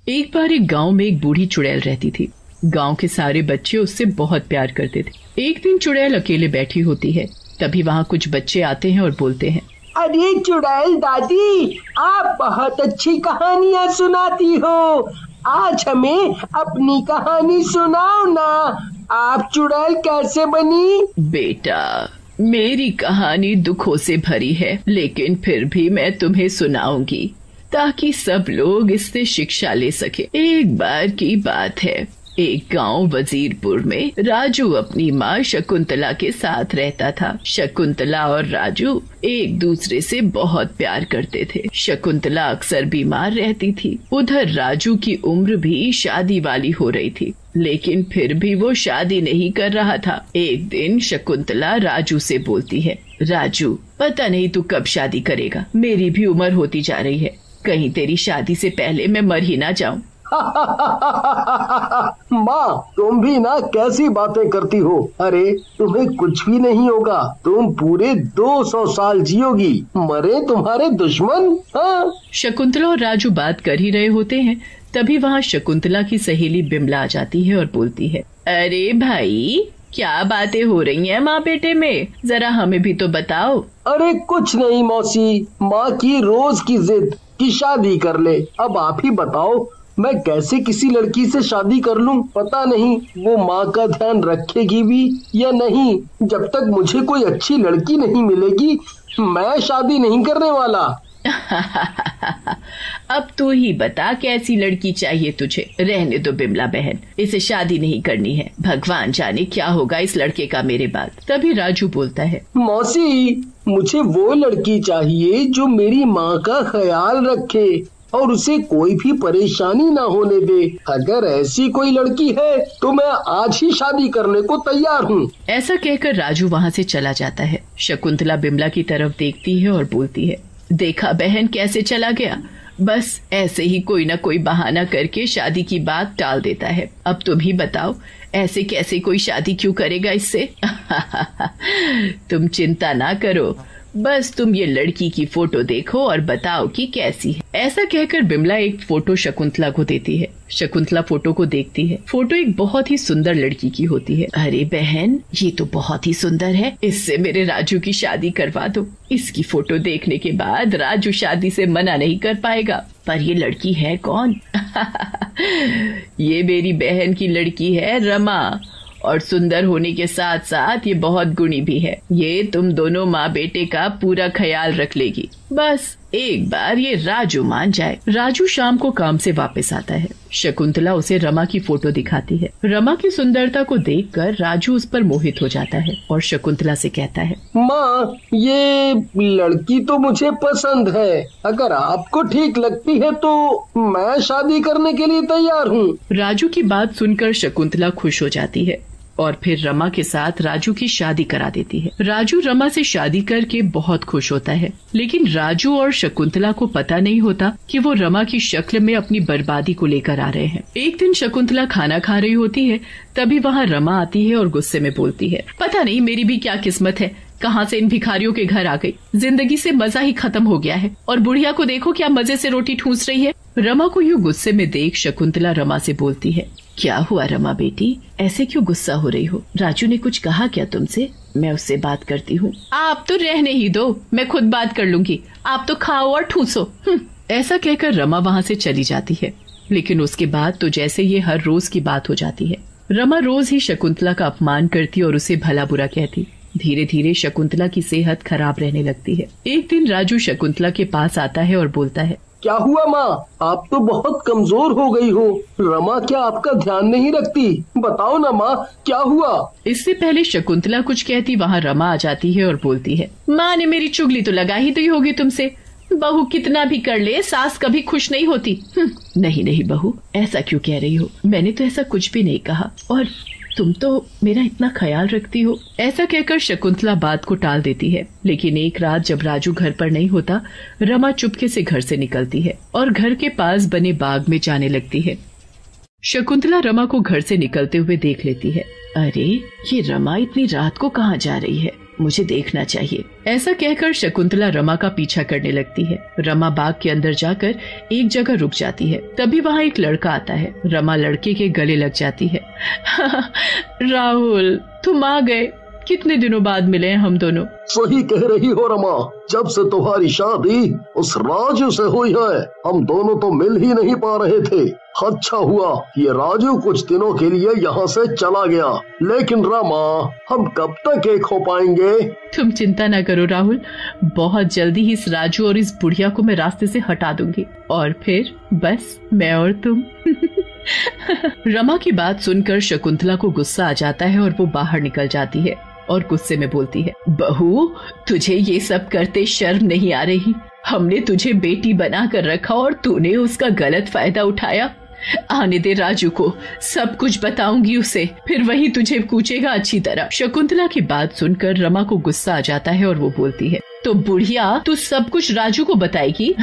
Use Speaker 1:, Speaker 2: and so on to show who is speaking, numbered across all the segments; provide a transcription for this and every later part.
Speaker 1: एक बार एक गांव में एक बूढ़ी चुड़ैल रहती थी। गांव के सारे बच्चे उससे बहुत प्यार करते थे। एक दिन चुड़ैल अकेले बैठी होती है, तभी वहाँ कुछ बच्चे आते हैं और बोलते हैं,
Speaker 2: अरे चुड़ैल दादी, आप बहुत अच्छी कहानियाँ सुनाती हो, आज हमें अपनी कहानी सुनाओ ना। आप चुड़ैल कैसे बनी?
Speaker 1: बेटा, मेरी कहानी दुखों से भरी है, लेकिन फिर भी मैं तुम्हें सुनाऊंगी ताकि सब लोग इससे शिक्षा ले सके। एक बार की बात है, एक गांव वजीरपुर में राजू अपनी माँ शकुंतला के साथ रहता था। शकुंतला और राजू एक दूसरे से बहुत प्यार करते थे। शकुंतला अक्सर बीमार रहती थी। उधर राजू की उम्र भी शादी वाली हो रही थी, लेकिन फिर भी वो शादी नहीं कर रहा था। एक दिन शकुंतला राजू से बोलती है, राजू, पता नहीं तू कब शादी करेगा, मेरी भी उम्र होती जा रही है, कहीं तेरी शादी से पहले मैं मर ही ना जाऊं।
Speaker 2: माँ, तुम भी ना कैसी बातें करती हो। अरे तुम्हें कुछ भी नहीं होगा, तुम पूरे 200 साल जियोगी, मरे तुम्हारे दुश्मन। हाँ?
Speaker 1: शकुंतला और राजू बात कर ही रहे होते हैं, तभी वहाँ शकुंतला की सहेली बिमला आ जाती है और बोलती है, अरे भाई, क्या बातें हो रही हैं माँ बेटे में, जरा हमें भी तो बताओ।
Speaker 2: अरे कुछ नहीं मौसी, माँ की रोज की जिद कि शादी कर ले। अब आप ही बताओ, मैं कैसे किसी लड़की से शादी कर लूं? पता नहीं वो माँ का ध्यान रखेगी भी या नहीं। जब तक मुझे कोई अच्छी लड़की नहीं मिलेगी, मैं शादी नहीं करने वाला।
Speaker 1: अब तू ही बता, कैसी लड़की चाहिए तुझे? रहने दो बिमला बहन, इसे शादी नहीं करनी है, भगवान जाने क्या होगा इस लड़के का मेरे बाद। तभी राजू बोलता है,
Speaker 2: मौसी, मुझे वो लड़की चाहिए जो मेरी माँ का ख्याल रखे और उसे कोई भी परेशानी ना होने दे। अगर ऐसी कोई लड़की है तो मैं आज ही शादी करने को तैयार हूँ।
Speaker 1: ऐसा कहकर राजू वहाँ से चला जाता है। शकुंतला बिमला की तरफ देखती है और बोलती है, देखा बहन कैसे चला गया, बस ऐसे ही कोई ना कोई बहाना करके शादी की बात टाल देता है। अब तुम ही बताओ, ऐसे कैसे कोई शादी क्यों करेगा इससे? तुम चिंता ना करो, बस तुम ये लड़की की फोटो देखो और बताओ कि कैसी है। ऐसा कहकर बिमला एक फोटो शकुंतला को देती है। शकुंतला फोटो को देखती है। फोटो एक बहुत ही सुंदर लड़की की होती है। अरे बहन, ये तो बहुत ही सुंदर है, इससे मेरे राजू की शादी करवा दो। इसकी फोटो देखने के बाद राजू शादी से मना नहीं कर पाएगा। पर ये लड़की है कौन? ये मेरी बहन की लड़की है रमा, और सुंदर होने के साथ साथ ये बहुत गुणी भी है। ये तुम दोनों माँ बेटे का पूरा ख्याल रख लेगी, बस एक बार ये राजू मान जाए। राजू शाम को काम से वापस आता है। शकुंतला उसे रमा की फोटो दिखाती है। रमा की सुंदरता को देखकर राजू उस पर मोहित हो जाता है और शकुंतला से कहता है,
Speaker 2: माँ, ये लड़की तो मुझे पसंद है, अगर आपको ठीक लगती है तो मैं शादी करने के लिए तैयार हूँ।
Speaker 1: राजू की बात सुनकर शकुंतला खुश हो जाती है और फिर रमा के साथ राजू की शादी करा देती है। राजू रमा से शादी करके बहुत खुश होता है, लेकिन राजू और शकुंतला को पता नहीं होता कि वो रमा की शक्ल में अपनी बर्बादी को लेकर आ रहे हैं। एक दिन शकुंतला खाना खा रही होती है, तभी वहाँ रमा आती है और गुस्से में बोलती है, पता नहीं मेरी भी क्या किस्मत है, कहाँ से इन भिखारियों के घर आ गई, जिंदगी से मजा ही खत्म हो गया है, और बुढ़िया को देखो क्या मजे से रोटी ठूंस रही है। रमा को यूँ गुस्से में देख शकुंतला रमा से बोलती है, क्या हुआ रमा बेटी, ऐसे क्यों गुस्सा हो रही हो? राजू ने कुछ कहा क्या तुमसे? मैं उससे बात करती हूँ। आप तो रहने ही दो, मैं खुद बात कर लूंगी, आप तो खाओ और ठूसो। ऐसा कहकर रमा वहाँ से चली जाती है। लेकिन उसके बाद तो जैसे ये हर रोज की बात हो जाती है। रमा रोज ही शकुंतला का अपमान करती और उसे भला बुरा कहती। धीरे धीरे शकुंतला की सेहत खराब रहने लगती है। एक दिन राजू शकुंतला के पास आता है और बोलता है,
Speaker 2: क्या हुआ माँ, आप तो बहुत कमजोर हो गई हो। रमा क्या आपका ध्यान नहीं रखती? बताओ ना माँ, क्या हुआ?
Speaker 1: इससे पहले शकुंतला कुछ कहती, वहाँ रमा आ जाती है और बोलती है, माँ ने मेरी चुगली तो लगा ही दी होगी तुमसे, बहू कितना भी कर ले सास कभी खुश नहीं होती। नहीं नहीं बहू, ऐसा क्यों कह रही हो, मैंने तो ऐसा कुछ भी नहीं कहा, और तुम तो मेरा इतना ख्याल रखती हो। ऐसा कहकर शकुंतला बात को टाल देती है। लेकिन एक रात जब राजू घर पर नहीं होता, रमा चुपके से घर से निकलती है और घर के पास बने बाग में जाने लगती है। शकुंतला रमा को घर से निकलते हुए देख लेती है। अरे, ये रमा इतनी रात को कहाँ जा रही है? मुझे देखना चाहिए। ऐसा कहकर शकुंतला रमा का पीछा करने लगती है। रमा बाग के अंदर जाकर एक जगह रुक जाती है। तभी वहाँ एक लड़का आता है। रमा लड़के के गले लग जाती है। राहुल, तुम आ गए, कितने दिनों बाद मिले हैं हम दोनों।
Speaker 2: सही कह रही हो रमा, जब से तुम्हारी शादी उस राजू से हुई है हम दोनों तो मिल ही नहीं पा रहे थे। अच्छा हुआ ये राजू कुछ दिनों के लिए यहाँ से चला गया, लेकिन रमा हम कब तक एक हो पाएंगे।
Speaker 1: तुम चिंता न करो राहुल, बहुत जल्दी ही इस राजू और इस बुढ़िया को मैं रास्ते से हटा दूंगी और फिर बस मैं और तुम। रमा की बात सुनकर शकुंतला को गुस्सा आ जाता है और वो बाहर निकल जाती है और गुस्से में बोलती है, बहू तुझे ये सब करते शर्म नहीं आ रही? हमने तुझे बेटी बना कर रखा और तूने उसका गलत फायदा उठाया। आने दे राजू को, सब कुछ बताऊंगी उसे, फिर वही तुझे कूचेगा अच्छी तरह। शकुंतला की बात सुनकर रमा को गुस्सा आ जाता है और वो बोलती है, तो बुढ़िया तू सब कुछ राजू को बताएगी?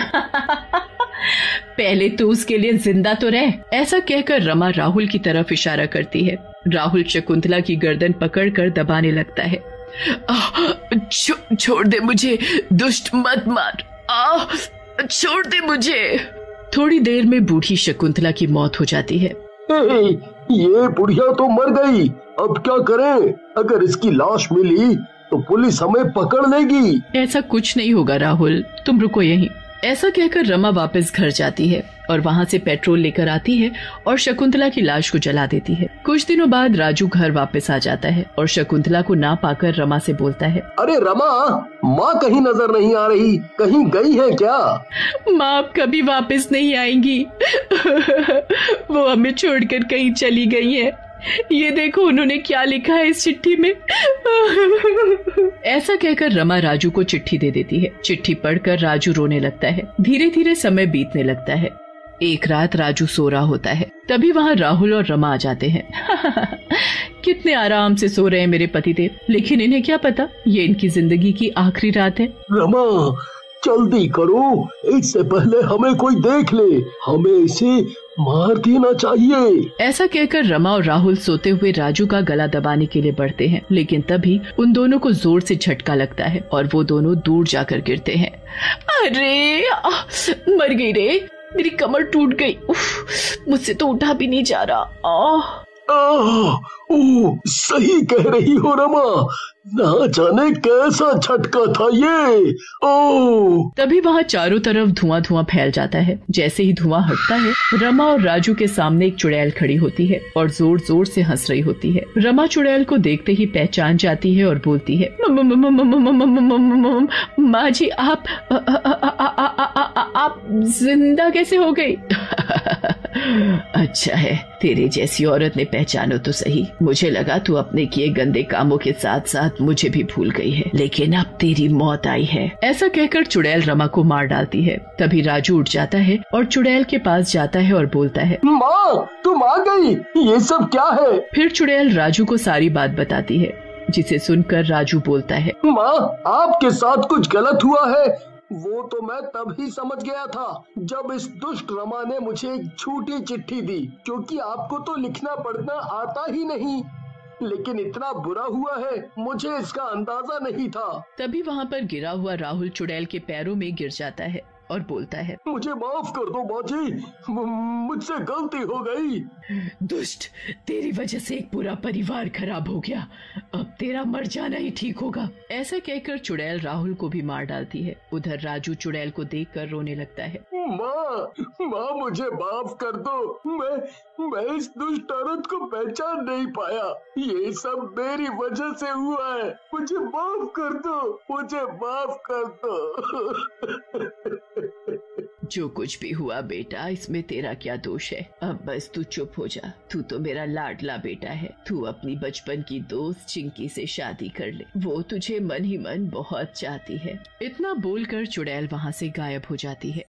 Speaker 1: पहले तू उसके लिए जिंदा तो रह। ऐसा कहकर रमा राहुल की तरफ इशारा करती है। राहुल शकुंतला की गर्दन पकड़कर दबाने लगता है। छोड़ दे मुझे, दुष्ट मत मार, छोड़ दे मुझे। थोड़ी देर में बूढ़ी शकुंतला की मौत हो जाती है।
Speaker 2: ये बुढ़िया तो मर गई, अब क्या करें? अगर इसकी लाश मिली तो पुलिस हमें पकड़ लेगी।
Speaker 1: ऐसा कुछ नहीं होगा राहुल, तुम रुको यहीं। ऐसा कहकर रमा वापस घर जाती है और वहाँ से पेट्रोल लेकर आती है और शकुंतला की लाश को जला देती है। कुछ दिनों बाद राजू घर वापस आ जाता है और शकुंतला को ना पाकर रमा से बोलता है, अरे
Speaker 2: रमा, माँ कहीं नजर नहीं आ रही, कहीं गई है क्या?
Speaker 1: माँ अब कभी वापस नहीं आएंगी। वो हमें छोड़कर कहीं चली गई है। ये देखो उन्होंने क्या लिखा है इस चिट्ठी में। ऐसा कहकर रमा राजू को चिट्ठी दे देती है। चिट्ठी पढ़कर राजू रोने लगता है। धीरे धीरे समय बीतने लगता है। एक रात राजू सो रहा होता है, तभी वहाँ राहुल और रमा आ जाते हैं। कितने आराम से सो रहे हैं मेरे पतिदेव, लेकिन इन्हें क्या पता ये इनकी जिंदगी की आखिरी रात है।
Speaker 2: रमा जल्दी करो, इससे पहले हमें कोई देख ले, हमें इसे मार देना चाहिए।
Speaker 1: ऐसा कहकर रमा और राहुल सोते हुए राजू का गला दबाने के लिए बढ़ते हैं, लेकिन तभी उन दोनों को जोर से झटका लगता है और वो दोनों दूर जाकर गिरते हैं। अरे मर गई रे, मेरी कमर टूट गई, मुझसे तो उठा भी नहीं जा रहा।
Speaker 2: सही कह रही हो रमा, ना जाने कैसा झटका था ये।
Speaker 1: तभी वहाँ चारों तरफ धुआं धुआं फैल जाता है। जैसे ही धुआं हटता है, रमा और राजू के सामने एक चुड़ैल खड़ी होती है और जोर जोर से हंस रही होती है। रमा चुड़ैल को देखते ही पहचान जाती है और बोलती है, माँ जी आप जिंदा कैसे हो गई? अच्छा है, तेरे जैसी औरत ने पहचानो तो सही। मुझे लगा तू अपने किए गंदे कामों के साथ साथ मुझे भी भूल गई है, लेकिन अब तेरी मौत आई है। ऐसा कहकर चुड़ैल रमा को मार डालती है। तभी राजू उठ जाता है और चुड़ैल के पास जाता है और बोलता है,
Speaker 2: माँ तुम आ गई, ये सब क्या है?
Speaker 1: फिर चुड़ैल राजू को सारी बात बताती है, जिसे सुनकर राजू बोलता है,
Speaker 2: माँ आपके साथ कुछ गलत हुआ है। वो तो मैं तब ही समझ गया था जब इस दुष्ट रमा ने मुझे एक झूठी चिट्ठी दी, क्योंकि आपको तो लिखना पढ़ना आता ही नहीं, लेकिन इतना बुरा हुआ है मुझे इसका अंदाजा नहीं था।
Speaker 1: तभी वहाँ पर गिरा हुआ राहुल चुड़ैल के पैरों में गिर जाता है और बोलता है,
Speaker 2: मुझे माफ कर दो बाजी, मुझसे गलती हो गई।
Speaker 1: दुष्ट, तेरी वजह से एक पूरा परिवार खराब हो गया, अब तेरा मर जाना ही ठीक होगा। ऐसा कहकर चुड़ैल राहुल को भी मार डालती है। उधर राजू चुड़ैल को देखकर रोने लगता है।
Speaker 2: माँ मुझे माफ कर दो, मैं इस दुष्ट औरत को पहचान नहीं पाया, ये सब मेरी वजह से हुआ है, मुझे माफ कर दो, मुझे माफ कर दो।
Speaker 1: जो कुछ भी हुआ बेटा, इसमें तेरा क्या दोष है? अब बस तू चुप हो जा। तू तो मेरा लाडला बेटा है। तू अपनी बचपन की दोस्त चिंकी से शादी कर ले, वो तुझे मन ही मन बहुत चाहती है। इतना बोलकर चुड़ैल वहाँ से गायब हो जाती है।